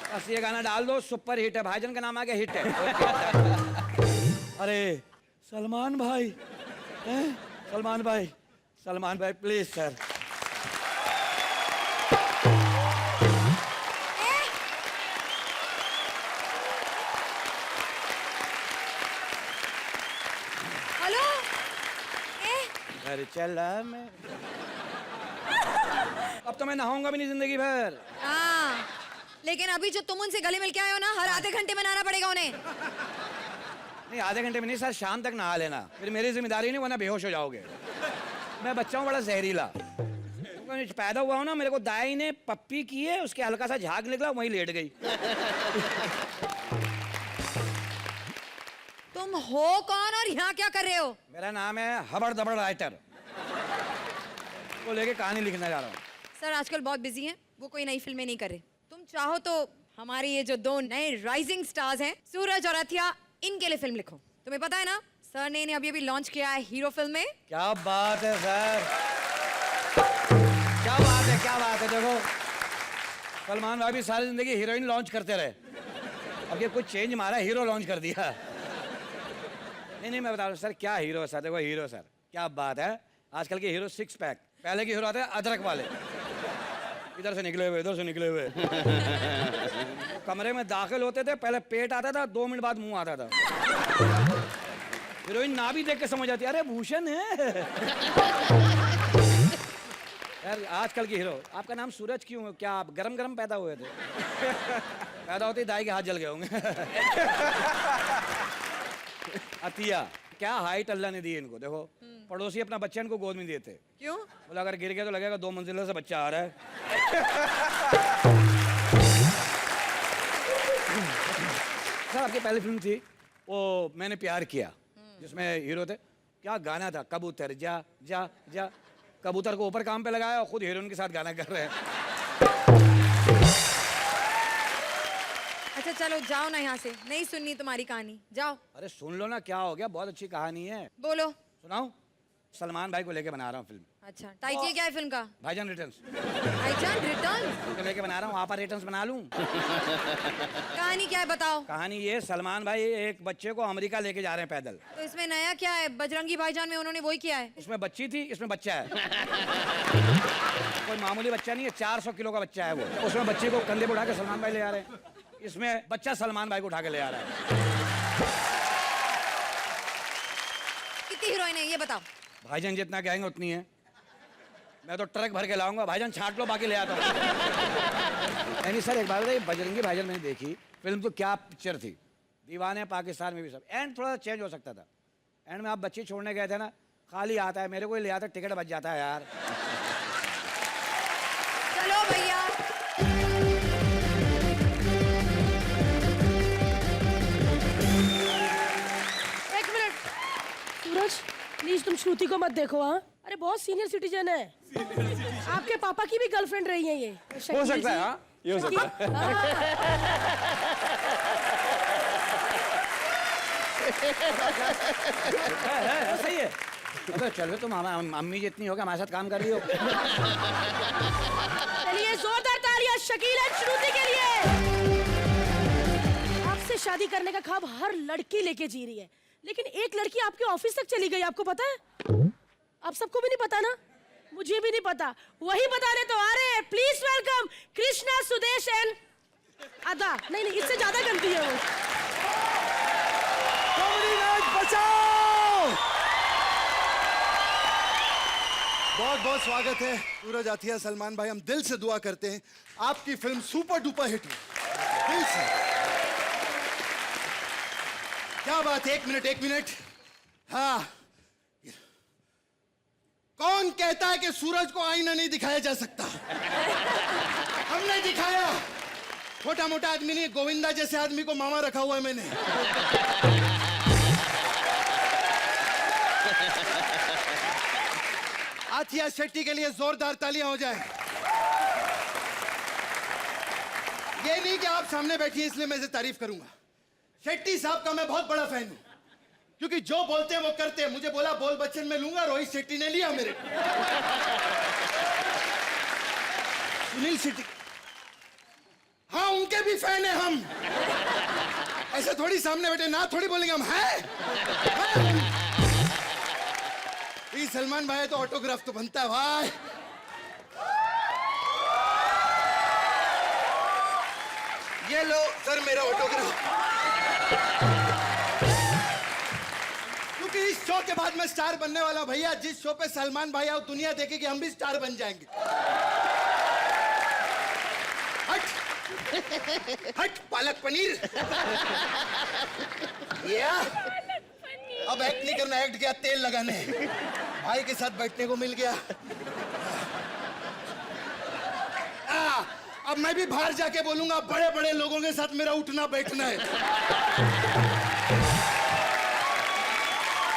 बस ये गाना डाल दो, सुपर हिट है, भाईजान का नाम आ गया, हिट है। अरे सलमान भाई, सलमान भाई, सलमान भाई प्लीज सर। हेलो, अरे चला मैं, अब तो मैं नहाऊंगा भी नहीं जिंदगी भर। हाँ, लेकिन अभी जो तुम उनसे गले मिल के आए हो ना, हर आधे घंटे में नहाना पड़ेगा उन्हें। नहीं, आधे घंटे में नहीं सर, शाम तक नहा लेना, फिर मेरी जिम्मेदारी नहीं, वरना बेहोश हो जाओगे। मैं बच्चा हूँ बड़ा जहरीला, पैदा हुआ हूँ ना, मेरे को दाई ने पप्पी की है, उसके हल्का सा झाग निकला, वहीं लेट गई। तुम हो कौन और यहाँ क्या कर रहे हो? मेरा नाम है हबड़ दबड़ राइटर, वो लेके कहानी लिखने जा रहा हूँ। सर आजकल बहुत बिजी हैं, वो कोई नई फिल्में नहीं कर रहे। तुम चाहो तो हमारे ये जो दो नए राइजिंग स्टार्स हैं, सूरज और अथिया, इनके लिए फिल्म लिखो। तुम्हें पता है ना, सर ने इन्हें अभी अभी लॉन्च किया है हीरो फिल्म में। क्या बात है सर, क्या बात है, क्या बात है। देखो, सलमान भाई भी सारी जिंदगी हीरोइन लॉन्च करते रहे, अब ये कुछ चेंज मारा, हीरो लॉन्च कर दिया। नहीं, मैं बता रहा हूँ सर, क्या हीरो है सर। देखो हीरो सर, क्या बात है, आजकल के हीरो 6 पैक, पहले के हीरो आते हैं अदरक वाले, इधर से निकले हुए, इधर से निकले हुए। कमरे में दाखिल होते थे, पहले पेट आता था, 2 मिनट बाद मुंह आता था। हीरोइन ना भी देख के समझ आती, अरे भूषण है। यार आजकल की हीरो, आपका नाम सूरज क्यों है? क्या आप गरम गरम पैदा हुए थे? पैदा होते ही दाई के हाथ जल गए होंगे। अतिया, क्या हाइट अल्लाह ने दी इनको। देखो, पड़ोसी अपना बच्चा इनको गोद में देते। क्यों? बोला अगर गिर गया तो लगेगा 2 मंजिला से बच्चा आ रहा है। सर आपकी पहली फिल्म थी वो मैंने प्यार किया, जिसमें हीरो थे, क्या गाना था, कबूतर जा जा जा, कबूतर को ऊपर काम पे लगाया और खुद हीरोइन के साथ गाना कर रहे हैं। अच्छा चलो जाओ ना यहाँ से, नहीं सुननी तुम्हारी कहानी, जाओ। अरे सुन लो ना, क्या हो गया, बहुत अच्छी कहानी है। बोलो। सुनाऊं? सलमान भाई को लेके बना रहा हूँ फिल्म। अच्छा, टाइटल क्या है फिल्म का? भाईजान रिटर्न्स भाईजान रिटर्न। को लेके बना रहा हूँ, आप रिटर्न्स बना लूँ। कहानी क्या है बताओ? कहानी ये, सलमान भाई एक बच्चे को अमेरिका लेके जा रहे हैं पैदल। तो इसमें नया क्या है? बजरंगी भाईजान में उन्होंने वही किया है। उसमें बच्ची थी, इसमें बच्चा है। कोई मामूली बच्चा नहीं है, 400 किलो का बच्चा है वो। उसमें बच्चे को कंधे पे उठा के सलमान भाई ले आ रहे हैं, इसमें बच्चा सलमान भाई को उठा के ले आ रहा है। कितनी हीरोइन है ये बताओ? भाईजान जितना कहेंगे उतनी है। मैं तो ट्रक भर के लाऊंगा, भाईजान छाट लो बाकी ले आता हूँ। नहीं सर, एक बात बताइए, बजरंगी भाईजान मैंने देखी फिल्म, तो क्या पिक्चर थी। दीवाने पाकिस्तान में भी सब एंड थोड़ा चेंज हो सकता था। एंड में आप बच्ची छोड़ने गए थे ना, खाली आता है, मेरे को ही ले आता, टिकट बच जाता है यार। चलो भैया। एक मिनट सूरज, प्लीज तुम श्रुति को मत देखो। हाँ, अरे बहुत सीनियर सिटीजन है। आपके पापा की भी गर्लफ्रेंड रही है ये। हो सकता है, हाँ ये हो सकता है। सही है। अबे चलो, तुम अम्मी जितनी होगा हमारे साथ काम कर रही हो। चलिए जोरदार तालियां शकील एंड श्रुति के लिए। आपसे शादी करने का ख्वाब हर लड़की लेके जी रही है, लेकिन एक लड़की आपके ऑफिस तक चली गई, आपको पता है? आप सबको भी नहीं पता ना? मुझे भी नहीं पता, वही बताने तो आ रहे हैं। Please welcome Krishna, Sudesh and अदा। नहीं, इससे ज्यादा गलती है वो। बहुत बहुत स्वागत है सूरज आथिया, सलमान भाई। हम दिल से दुआ करते हैं आपकी फिल्म सुपर डुपर हिट हो, दिल से। क्या बात है, एक मिनट। हाँ, कौन कहता है कि सूरज को आईना नहीं दिखाया जा सकता? हमने दिखाया। छोटा मोटा आदमी नहीं, गोविंदा जैसे आदमी को मामा रखा हुआ है मैंने। आथिया शेट्टी के लिए जोरदार तालियां हो जाए। ये नहीं कि आप सामने बैठी हैं इसलिए मैं इसे तारीफ करूंगा। शेट्टी साहब का मैं बहुत बड़ा फैन हूं, क्योंकि जो बोलते हैं वो करते हैं। मुझे बोला बोल बच्चन में लूंगा, रोहित शेट्टी ने लिया मेरे को। सुनील शेट्टी, हाँ उनके भी फैन है हम। ऐसे थोड़ी सामने बैठे ना थोड़ी बोलेंगे हम हैं। सलमान भाई तो ऑटोग्राफ तो बनता है भाई। ये लो सर मेरा ऑटोग्राफ, क्योंकि इस शो के बाद मैं स्टार बनने वाला हूं भैया। जिस शो पे सलमान भाई आओ दुनिया देखेगी, हम भी स्टार बन जाएंगे। हट पालक पनीर। अब एक्ट नहीं करना, एक्ट गया तेल लगाने। भाई के साथ बैठने को मिल गया। अब मैं भी बाहर जाके बोलूंगा, बड़े बड़े लोगों के साथ मेरा उठना बैठना है।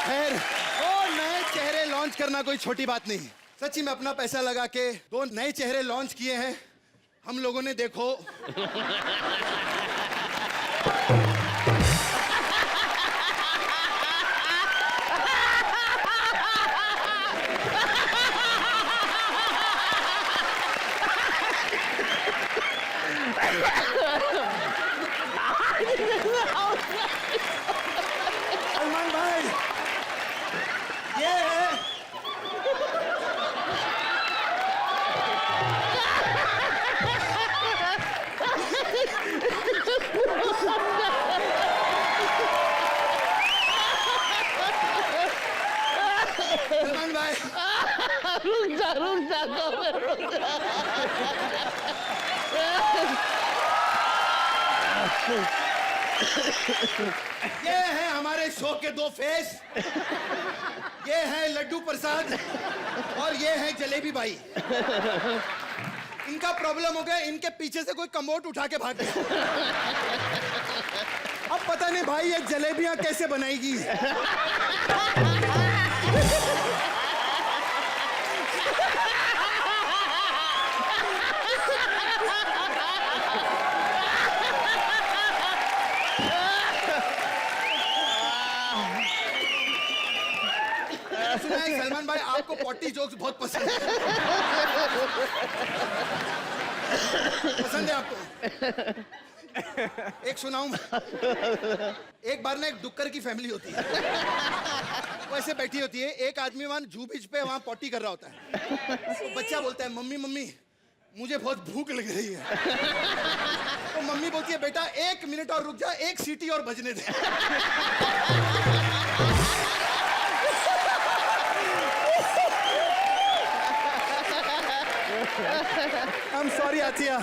खैर, वो नए चेहरे लॉन्च करना कोई छोटी बात नहीं। सच्ची में अपना पैसा लगा के 2 नए चेहरे लॉन्च किए हैं हम लोगों ने। देखो सलमान भाई, ये है सलमान भाई। रुक जा ये है हमारे शो के 2 फेस। ये है लड्डू प्रसाद और ये है जलेबी भाई। इनका प्रॉब्लम हो गया, इनके पीछे से कोई कमोट उठा के भाग गया। अब पता नहीं भाई ये जलेबियां कैसे बनाएगी। सुना है सलमान भाई आपको पॉटी जोक्स बहुत पसंद है। पसंद है आपको? एक सुनाऊं? एक बार ना एक डुक्कर की फैमिली होती है, वो ऐसे बैठी होती है, एक आदमी वहां जू बीच पे वहां पॉटी कर रहा होता है। तो बच्चा बोलता है मम्मी मम्मी मुझे बहुत भूख लग रही है। तो मम्मी बोलती है बेटा 1 मिनट और रुक जा, 1 सीटी और बजने दे। I'm sorry Atiya.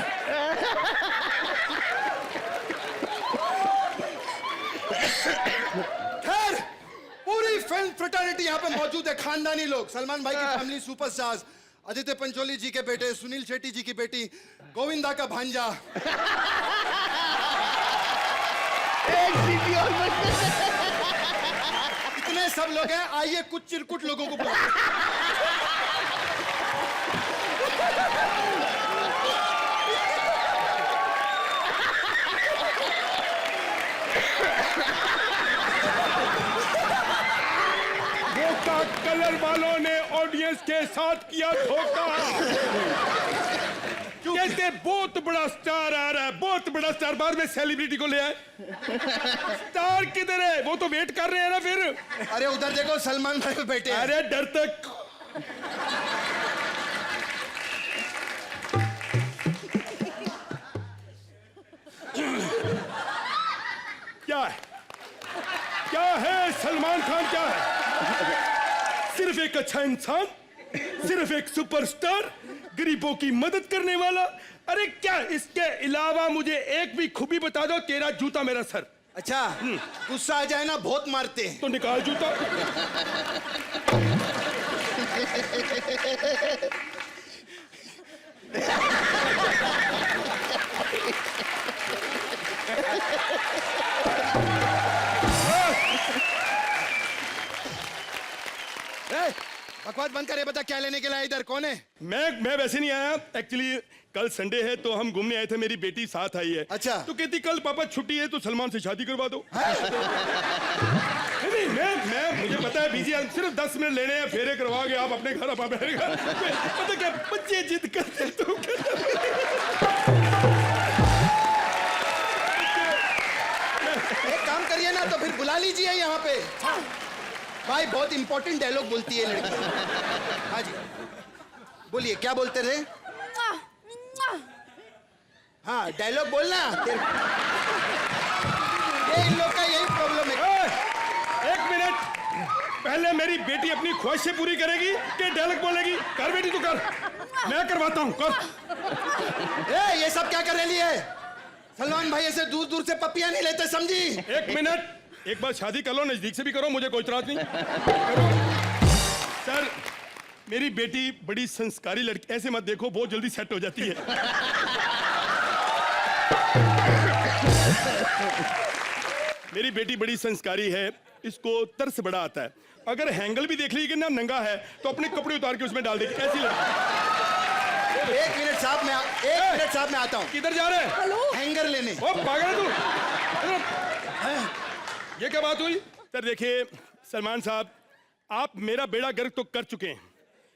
खैर पूरी फिल्म फ्रेटर्निटी यहाँ पे मौजूद है, खानदानी लोग, सलमान भाई की फैमिली सुपरस्टार्स, आदित्य पंचोली जी के बेटे, सुनील शेट्टी जी की बेटी, गोविंदा का भांजा। इतने सब लोग हैं, आइए कुछ चिरकुट लोगों को बुलाओ। कलर वालों ने ऑडियंस के साथ किया धोखा। कहते बहुत बड़ा स्टार आ रहा है, बहुत बड़ा स्टार, बाद में सेलिब्रिटी को ले आए। स्टार किधर है? वो तो वेट कर रहे हैं ना फिर। अरे उधर देखो सलमान भाई बैठे हैं। अरे डर तक क्या है? क्या है सलमान खान? क्या है? सिर्फ एक अच्छा इंसान, सिर्फ एक सुपरस्टार, गरीबों की मदद करने वाला। अरे क्या इसके अलावा मुझे एक भी खूबी बता दो। तेरा जूता मेरा सर। अच्छा गुस्सा आ जाए ना बहुत मारते हैं। तो निकाल जूता। बकवास बंद करे, बता क्या लेने के लिए इधर, कौन है? मैं वैसे नहीं आया, एक्चुअली कल संडे है तो हम घूमने आए थे, मेरी बेटी साथ आई है। अच्छा। तो कहती कल पापा छुट्टी है तो सलमान से शादी करवा दो। नहीं मैं मुझे पता है बिजी, सिर्फ 10 मिनट लेने हैं, फेरे करवा के आप अपने घर पता क्या बच्चे जिद करते तो एक काम करिए ना तो फिर बुला लीजिए यहाँ पे। भाई बहुत इंपॉर्टेंट डायलॉग बोलती है लड़की। हाँ जी बोलिए, क्या बोलते रहे? हाँ डायलॉग बोलना। ये इन लोग का यही प्रॉब्लम है। एक मिनट, पहले मेरी बेटी अपनी ख्वाहिशें पूरी करेगी कि डायलॉग बोलेगी? कर बेटी तू कर, मैं करवाता हूँ, कर। ये सब क्या कर रही है? सलमान भाई ऐसे दूर दूर से पपियां नहीं लेते, समझी? एक मिनट, एक बार शादी कर लो, नजदीक से भी करो, मुझे कोई इतराज नहीं। सर मेरी बेटी बड़ी संस्कारी लड़की, ऐसे मत देखो, बहुत जल्दी सेट हो जाती है। मेरी बेटी बड़ी संस्कारी है, इसको तरस बड़ा आता है। अगर हैंगल भी देख लीजिए ना नंगा है तो अपने कपड़े उतार के उसमें डाल देगी, ऐसी लड़की। एक मिनट साहब मैं आता हूँ। किधर जा रहे हैं? हेलो हैंगर लेने। ओ पागल तू, ये क्या बात हुई? सर देखिए सलमान साहब, आप मेरा बेड़ा गर्क तो कर चुके हैं,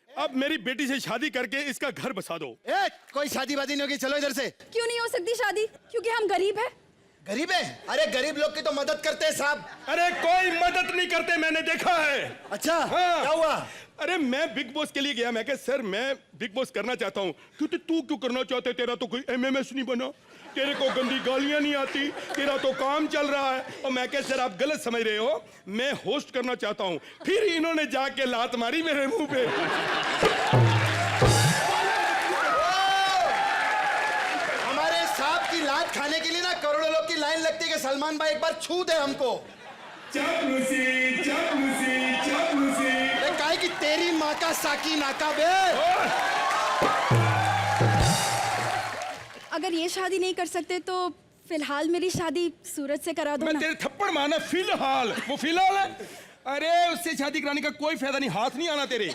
अब मेरी बेटी से शादी करके इसका घर बसा दो। कोई शादी वादी नहीं होगी, चलो इधर से। क्यों नहीं हो सकती शादी? क्योंकि हम गरीब हैं। गरीब है? अरे गरीब लोग की तो मदद करते हैं साहब। अरे कोई मदद नहीं करते, मैंने देखा है। अच्छा हाँ। क्या हुआ? अरे मैं बिग बॉस के लिए गया, मैं कहा सर मैं बिग बॉस करना चाहता हूँ। क्योंकि तू क्यों करना चाहते? तेरा तो कोई MMS नहीं बना, तेरे को गंदी गालियां नहीं आती, तेरा तो काम चल रहा है। और मैं कहा सर आप गलत समझ रहे हो, मैं होस्ट करना चाहता हूँ। फिर इन्होंने जाके लात मारी मेरे मुंह पे। हमारे साहब की लात खाने के लिए ना करोड़ों लोग की लाइन लगती है कि सलमान भाई एक बार छू दे हमको। चापलूसी चापलूसी चापलूसी। काहे की तेरी माँ का साकी नाका बे। अगर ये शादी नहीं कर सकते तो फिलहाल मेरी शादी सूरज से करा दो मैं ना। तेरे थप्पड़ मारना, फिलहाल वो फिलहाल है। अरे उससे शादी कराने का कोई फायदा नहीं, हाथ नहीं आना तेरे।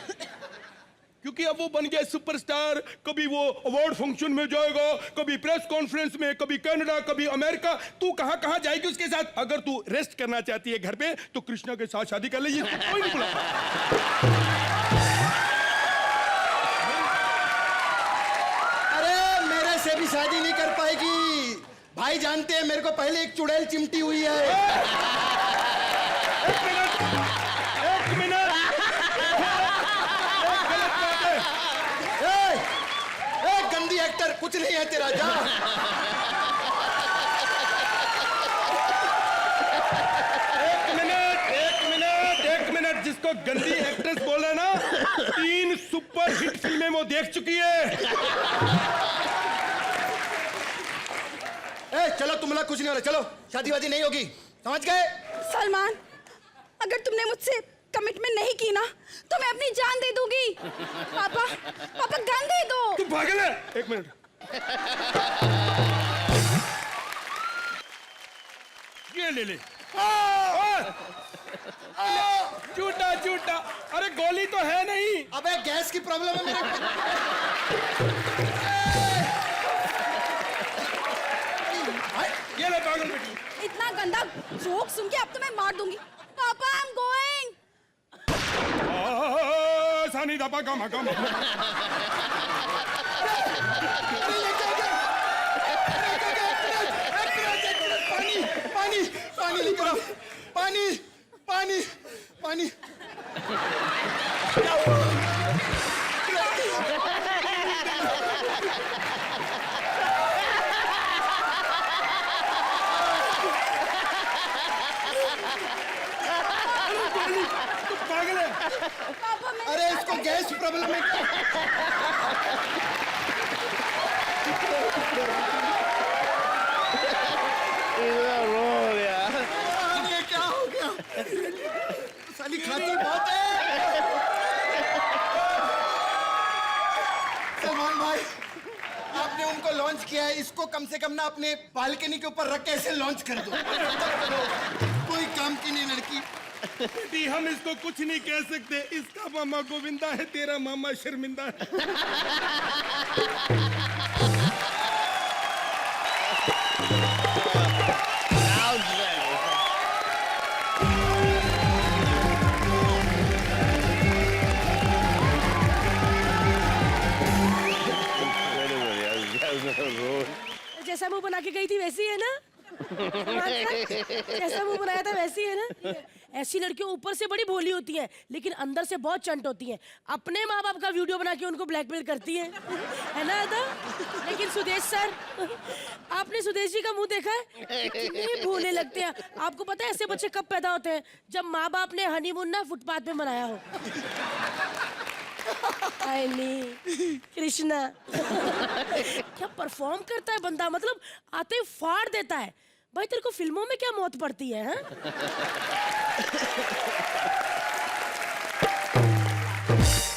क्योंकि अब वो बन गया सुपरस्टार। कभी वो अवार्ड फंक्शन में जाएगा, कभी प्रेस कॉन्फ्रेंस में, कभी कनाडा, कभी अमेरिका। तू कहां कहां जाएगी उसके साथ। अगर तू रेस्ट करना चाहती है घर पे तो कृष्णा के साथ शादी कर ले, ये कोई नहीं बुला। अरे मेरे से भी शादी नहीं कर पाएगी भाई, जानते हैं मेरे को पहले एक चुड़ैल चिमटी हुई है। एक मिनट गंदी एक्टर, कुछ नहीं है तेरा, जा। एक मिनट, जिसको गंदी एक्ट्रेस बोल रहा है ना, 3 सुपर हिट फिल्में वो देख चुकी है। चलो तुम लोग कुछ नहीं हो रहा, चलो शादी वादी नहीं होगी, समझ गए? सलमान, अगर तुमने मुझसे कमिटमेंट नहीं की ना तो मैं अपनी जान दे दूंगी। पापा, पापा गन दे दो। तू पागल है? एक मिनट, ये ले ले। झूठा झूठा, अरे गोली तो है नहीं। अबे गैस की प्रॉब्लम है मेरे को। ये ले पागल बेटी। इतना गंदा जोक सुन के अब तो मैं मार दूंगी। पापा, आई एम गोइंग। सानी दबा गम गम। पानी पानी लेकर आओ, पानी पानी पानी। पागल है। अरे इसको गैस प्रॉब्लम है। ये क्या हो गया? साली खाती बहुत है। सलमान भाई, आपने उनको लॉन्च किया है, इसको कम से कम ना अपने बालकनी के ऊपर रख के ऐसे लॉन्च कर दो। कोई काम की नहीं लड़की। बेटी, हम इसको कुछ नहीं कह सकते। इसका मामा गोविंदा है, तेरा मामा शर्मिंदा है। जैसा मुंह बना के गई थी वैसी है ना? जैसा मुंह बनाया था वैसी है ना? ऐसी लड़कियां ऊपर से बड़ी भोली होती हैं लेकिन अंदर से बहुत चंट होती हैं। अपने माँ बाप का वीडियो बना के उनको ब्लैकमेल करती हैं, है ना अदा? लेकिन सुदेश सर, आपने सुदेश जी का मुंह देखा है? कितने भोले लगते हैं। आपको पता है ऐसे बच्चे कब पैदा होते हैं? जब माँ बाप ने हनीमून ना फुटपाथ पे मनाया हो। कृष्णा क्या परफॉर्म करता है बंदा, मतलब आते ही फाड़ देता है। भाई तेरे को फिल्मों में क्या मौत पड़ती है, हाँ?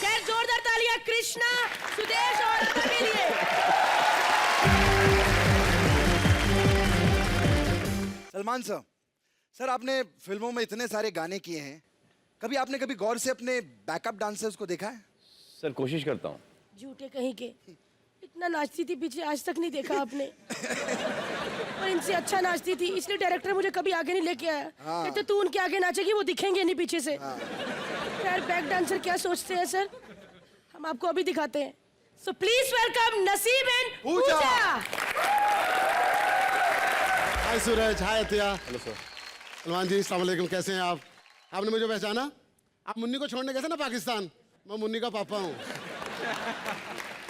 खैर जोरदार तालियां कृष्णा, सुदेश और अदा के लिए। सलमान सर आपने फिल्मों में इतने सारे गाने किए हैं, कभी आपने कभी गौर से अपने बैकअप डांसर्स को देखा है? सर कोशिश करता हूँ। झूठे कहीं के, इतना नाचती थी पीछे, आज तक नहीं देखा आपने। और इनसे अच्छा नाचती थी, इसलिए डायरेक्टर मुझे कभी आगे नहीं लेके आया। कहते तू उनके आगे नाचेगी, वो दिखेंगे नहीं पीछे से। यार बैक डांसर क्या सोचते हैं सर, हम आपको अभी दिखाते हैं। So please welcome Naseeb and Pooja. Hi Suraj, hi Atiya. Hello sir. Salman ji अस्सलाम वालेकुम, कैसे हैं आप? आपने मुझे पहचाना? आप मुन्नी को छोड़ने गए थे ना पाकिस्तान, मैं मुन्नी का पापा हूँ।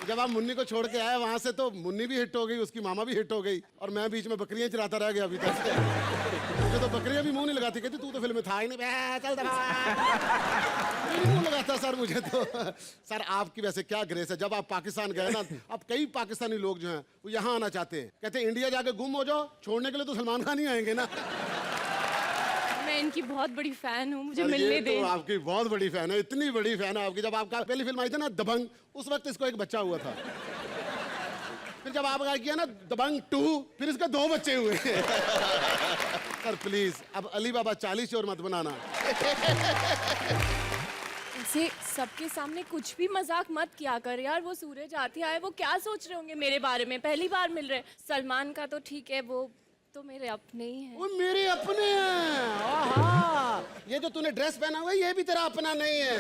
जब आप मुन्नी को छोड़ के आए वहां से तो मुन्नी भी हिट हो गई, उसकी मामा भी हिट हो गई और मैं बीच में बकरियां चलाता रह गया अभी तक। मुझे तो बकरियां भी मुंह नहीं लगाती, कहती तू तो फिल्म में था ही नहीं, चल मुंह लगाता सर मुझे तो। सर आपकी वैसे क्या ग्रेस है, जब आप पाकिस्तान गए ना, अब कई पाकिस्तानी लोग जो हैं वो यहाँ आना चाहते हैं, कहते हैं इंडिया जाके गुम हो जाओ, छोड़ने के लिए तो सलमान खान ही आएंगे ना। मैं इनकी बहुत बड़ी फैन हूँ, मुझे मिलने दे। तो आपकी बहुत बड़ी फैन है, इतनी बड़ी फैन है आपकी। जब आपका पहली फिल्म आई थी ना दबंग, उस वक्त इसको एक बच्चा हुआ था। फिर जब आपका किया ना दबंग 2, फिर इसके 2 बच्चे हुए। सर प्लीज अब अली बाबा 40 और मत बनाना। ऐसे सबके सामने कुछ भी मजाक मत किया कर यार। वो सूरज आथिया है, वो क्या सोच रहे होंगे मेरे बारे में? पहली बार मिल रहे। सलमान का तो ठीक है, वो तो मेरे अपने ही हैं। वो मेरे अपने हैं। आहा, ये जो तूने ड्रेस पहना हुआ है ये भी तेरा अपना नहीं है।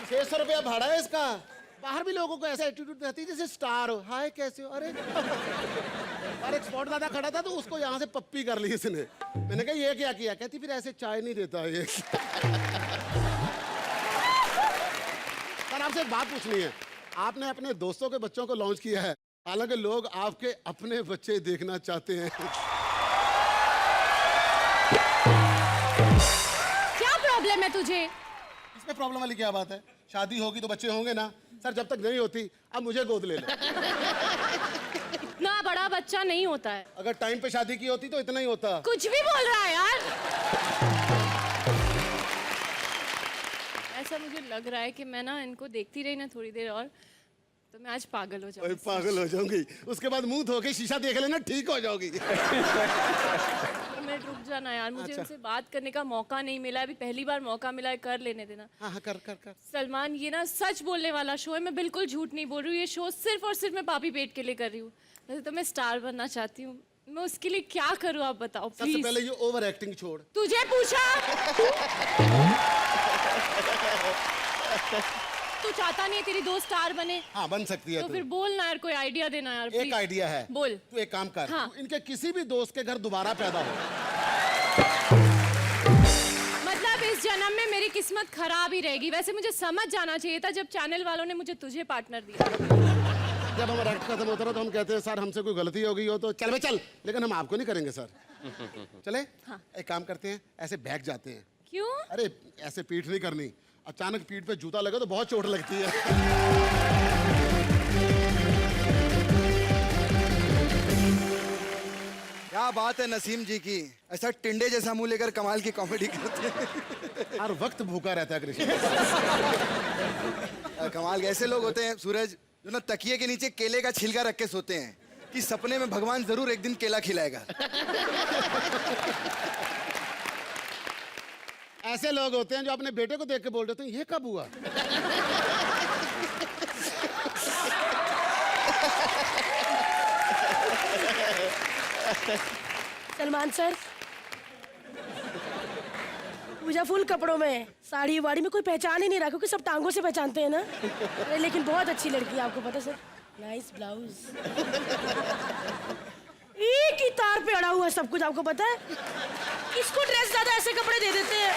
600 रुपया भाड़ा है इसका। बाहर भी लोगों को ऐसा एटीट्यूड रहती है जैसे स्टार हो। हाय कैसे हो? अरे और एक स्पॉट दादा खड़ा था तो उसको यहाँ से पप्पी कर ली इसने। मैंने कहा ये क्या किया? कहती फिर ऐसे चाय नहीं देता ये। सर आपसे एक बात पूछनी है। आपने अपने दोस्तों के बच्चों को लॉन्च किया है, हालांकि लोग आपके अपने बच्चे देखना चाहते हैं। क्या प्रॉब्लम है तुझे? इसमें प्रॉब्लम वाली क्या बात है? शादी होगी तो बच्चे होंगे ना। सर जब तक नहीं होती अब मुझे गोद ले लो। इतना बड़ा बच्चा नहीं होता है। अगर टाइम पे शादी की होती तो इतना ही होता। कुछ भी बोल रहा है यार। ऐसा मुझे लग रहा है कि मैं ना इनको देखती रही ना थोड़ी देर और तो मैं आज पागल हो जाऊंगी। पागल हो जाऊंगी, उसके बाद मुंह धो के शीशा देख लेना, ठीक हो जाओगी। मैं रुक जाना यार, मुझे अच्छा। उनसे बात करने का मौका नहीं मिला। अभी पहली बार मौका मिला है, कर लेने देना। हाँ हाँ कर कर कर। सलमान ये ना सच बोलने वाला शो है, मैं बिल्कुल झूठ नहीं बोल रही हूँ। ये शो सिर्फ और सिर्फ मैं पापी पेट के लिए कर रही हूँ। वैसे तो मैं स्टार बनना चाहती हूँ, मैं उसके लिए क्या करूँ आप बताओ सबसे प्लीज। पहले ये ओवर एक्टिंग छोड़। तुझे पूछा? तू चाहता नहीं है तेरी दोस्त स्टार बने? हाँ बन सकती है तो तू। फिर बोल ना यार, कोई आइडिया देना यार एक please। आइडिया है, बोल। तू एक काम कर, हाँ। तू इनके किसी भी दोस्त के घर दोबारा पैदा हो। मतलब इस जन्म में मेरी किस्मत खराब ही रहेगी। वैसे मुझे समझ जाना चाहिए था जब चैनल वालों ने मुझे तुझे पार्टनर दिया। जब हमारा एक्ट खत्म होता है तो हम कहते हैं सर हमसे कोई गलती हो गई हो तो चल बे चल, लेकिन हम आपको नहीं करेंगे सर। चले? हाँ। एक काम करते हैं, ऐसे बैठ जाते हैं। क्यों? अरे ऐसे पीठ नहीं करनी, अचानक पीठ पे जूता लगे तो बहुत चोट लगती है। क्या बात है नसीम जी की, ऐसा टिंडे जैसा मुंह लेकर कमाल की कॉमेडी करते हैं। हर वक्त भूखा रहता है कृष्ण। कमाल के ऐसे लोग होते हैं सूरज, जो ना तकिए के नीचे केले का छिलका रख के सोते हैं कि सपने में भगवान जरूर एक दिन केला खिलाएगा। ऐसे लोग होते हैं जो अपने बेटे को देख के बोल देते हैं ये कब हुआ? सलमान सर, पूजा फुल कपड़ों में, साड़ी वाड़ी में कोई पहचान ही नहीं रहा क्योंकि सब टांगों से पहचानते हैं ना। अरे लेकिन बहुत अच्छी लड़की है, आपको पता सर। Nice blouse. एक ही तार पे अड़ा हुआ है सब कुछ, आपको पता है। इसको ड्रेस ज्यादा ऐसे कपड़े दे देते हैं।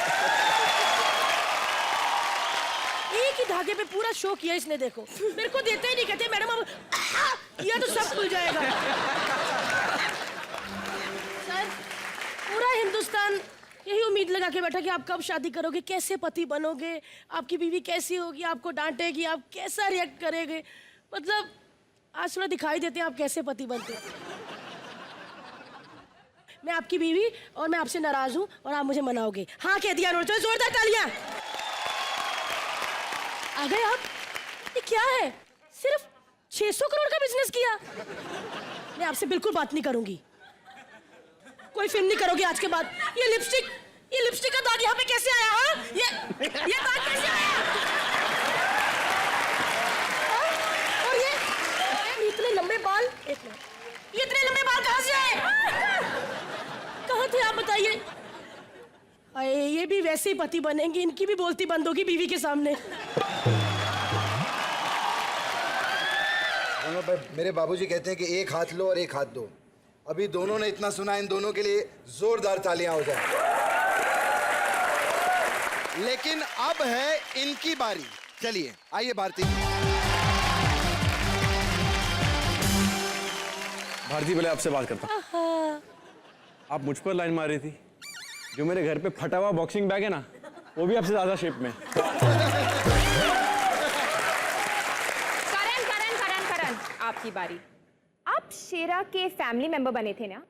एक ही धागे पे पूरा शो किया इसने, देखो। मेरे को देते ही नहीं, कहते मैडम अब ये तो सब खुल जाएगा। सर पूरा हिंदुस्तान यही उम्मीद लगा के बैठा कि आप कब शादी करोगे, कैसे पति बनोगे, आपकी बीवी कैसी होगी, आपको डांटेगी, आप कैसा रिएक्ट करेंगे। मतलब आज थोड़ा दिखाई देते हैं आप कैसे पति बनते हैं। मैं आपकी बीवी और मैं आपसे नाराज हूं और आप मुझे मनाओगे। हाँ कह दिया उन्होंने, जोरदार तालियां। आ गए आप? ये क्या है? सिर्फ 600 करोड़ का बिजनेस किया। मैं आपसे बिल्कुल बात नहीं करूंगी, कोई फिल्म नहीं करोगे आज के बाद। ये लिपस्टिक का दाग यहाँ पे कैसे आया? हाँ? ये दाग कैसे आया? हाँ? और ये इतने लंबे बाल, एक मिनट, ये इतने लंबे बाल कहाँ से आए? कहाँ थे आप बताइए? अरे ये भी वैसे ही पति बनेंगे, इनकी भी बोलती बंद होगी बीवी के सामने। मेरे बाबूजी कहते हैं कि एक हाथ लो और एक हाथ दो। अभी दोनों ने इतना सुना, इन दोनों के लिए जोरदार तालियां हो जाए। लेकिन अब है इनकी बारी। चलिए आइए भारती। भारती पहले आपसे बात करता हूं। आप मुझ पर लाइन मार रही थी। जो मेरे घर पे फटा हुआ बॉक्सिंग बैग है ना, वो भी आपसे ज्यादा शेप में। करण, आपकी बारी। आप शेरा के फैमिली मेंबर बने थे ना?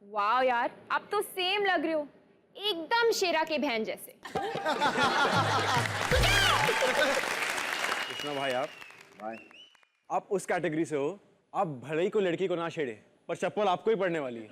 वाह यार, आप तो सेम लग रहे हो, एकदम शेरा के बहन जैसे। कृष्णा भाई, आप उस कैटेगरी से हो, आप भले ही कोई लड़की को ना छेड़े, पर चप्पल आपको ही पड़ने वाली है।